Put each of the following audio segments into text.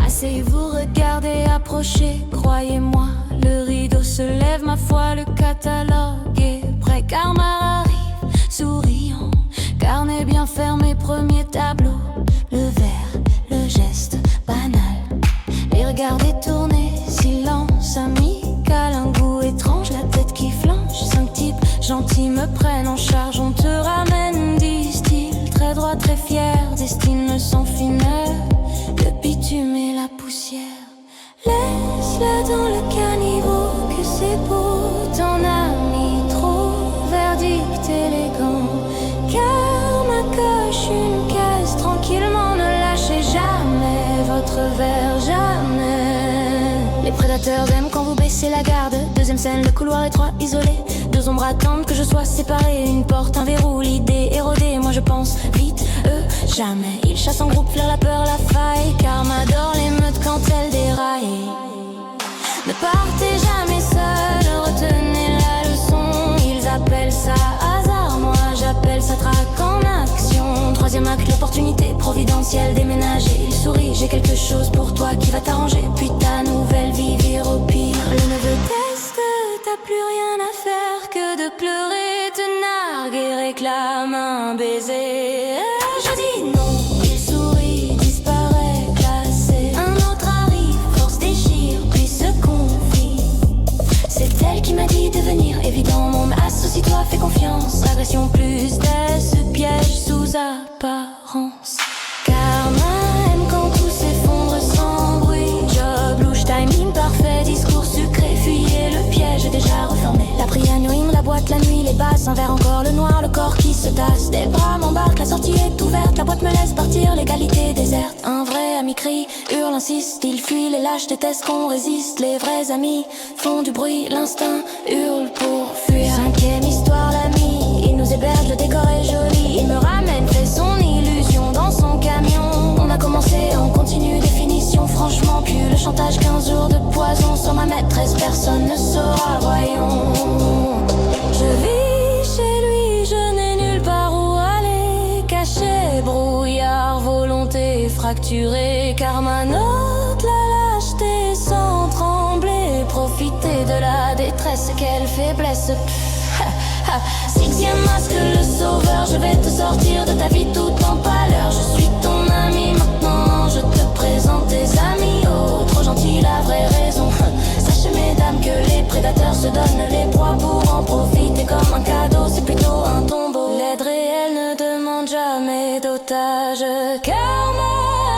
Asseyez-vous, regardez, approchez, croyez-moi, le rideau se lève, ma foi, le catalogue est prêt. Karma arrive, souriant, carnet bien fermé, premier tableau, le verre, le geste banal, les regards détournés, silence amical, un goût étrange, la tête qui flanche, 5 types gentils me prennent en charge, on te ramène, disent-ils, très droit, très fier, destine sans fineur, le bitume et la poussière. Laisse-le dans le caniveau, que c'est beau, ton ami trop, verdict élégant. Karma coche une case, tranquillement, ne lâchez jamais votre verre, jamais. Les prédateurs aiment quand vous baissez la garde. Deuxième scène, le couloir étroit, isolé. 2 ombres attendent que je sois séparé. Une porte, un verrou, l'idée érodée. Moi je pense vite, eux jamais. Ils chassent en groupe, flairent la peur, la faille. Karma adore l'émeute quand elle déraille. Ne partez jamais seul, retenez la leçon. Ils appellent ça hasard, moi j'appelle ça traque en action. 3e acte, l'opportunité providentielle, déménager. Il sourit, j'ai quelque chose pour toi qui va t'arranger. Puis ta nouvelle vie vire au pire. Le neveu teste, t'as plus rien à faire que de pleurer, te narguer, réclame un baiser. Je dis non, il sourit, disparaît, classé. Un autre arrive, force déchire, puis se confie. C'est elle qui m'a dit de venir, évident, mon associe-toi, fais confiance. Agression plus test, piège sous apparence. Karma aime quand tout s'effondre sans bruit. Job louche, timing parfait, discours sucré, fuyez le piège déjà refermé. La prière rime, la boîte, la nuit, les basses, un verre encore, le noir, le corps qui se tasse. Des bras m'embarquent, la sortie est ouverte, la boîte me laisse partir, l'égalité déserte. Un vrai ami crie, hurle, insiste, il fuit, les lâches détestent qu'on résiste. Les vrais amis font du bruit, l'instinct hurle pour fuir. 5e histoire, l'ami, il nous héberge, le décor est joli. Il me ramène, fait son illusion dans son camion. On a commencé, on continue, définition franchement plus. Le chantage, 15 jours de poison sur ma maîtresse, personne ne saura, voyons. Je vis chez lui, je n'ai nulle part où aller. Caché, brouillard, volonté fracturée. Karma note la lâcheté sans trembler. Profiter de la détresse, quelle faiblesse. 6e masque, le sauveur, je vais te sortir de ta vie tout en pâleur. Je suis ton ami maintenant, je te présente tes amis. Oh, trop gentil, la vraie raison. Sachez mesdames que les prédateurs se donnent les proies pour en profiter comme un cadeau. C'est plutôt un tombeau. L'aide réelle ne demande jamais d'otage. Karma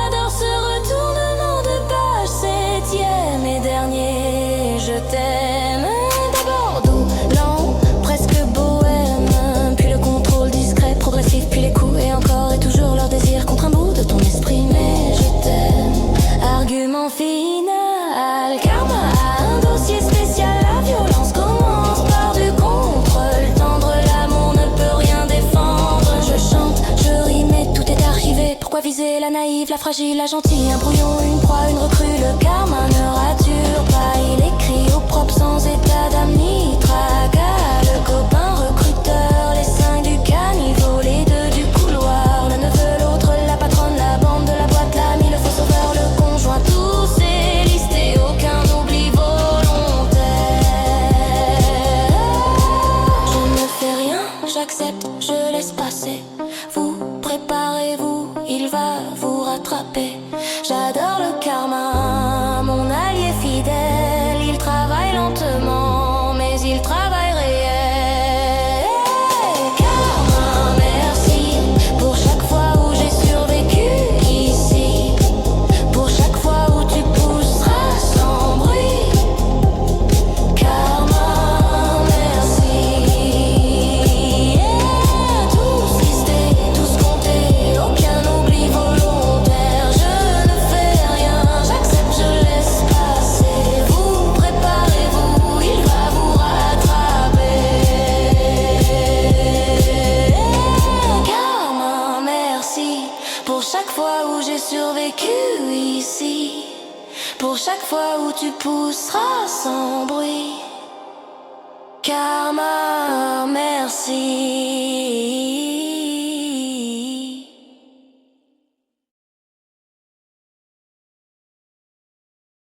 adore ce retournement de page. 7e et dernier, je t'aime. D'abord doux, lent, presque bohème. Puis le contrôle discret, progressif, puis les coups. Et encore et toujours leur désir contre un bout de ton esprit. Mais je t'aime. Argument final. Karma a un dossier spécial. La violence commence par du contrôle. Tendre l'amour ne peut rien défendre. Je chante, je rime et tout est archivé. Pourquoi viser la naïve, la fragile, la gentille? Un brouillon, une proie, une recrue. Le karma ne rature pas. Il écrit au propre sans état d'âme ni tracas. Le copain recruteur, les 5 du caniveau, les 2 du couloir. Le neveu, l'autre, la patronne, la bande de la boîte, l'ami, le faux sauveur, le conjoint. Tous est listé, aucun oubli volontaire. Je ne fais rien, j'accepte, je laisse passer. Vous préparez-vous, il va vous rattraper. J'adore le karma, mon allié fidèle. Il travaille lentement, mais il travaille réel. Karma, merci pour chaque fois où j'ai survécu ici. Pour chaque fois où tu pousseras sans bruit. Karma, merci. Tous listés, tous comptés, aucun oubli volontaire. Je ne fais rien, j'accepte, je laisse passer. Vous préparez-vous, il va vous rattraper. Karma, merci pour chaque fois où j'ai survécu ici. Pour chaque fois où tu pousseras sans bruit. Karma, merci.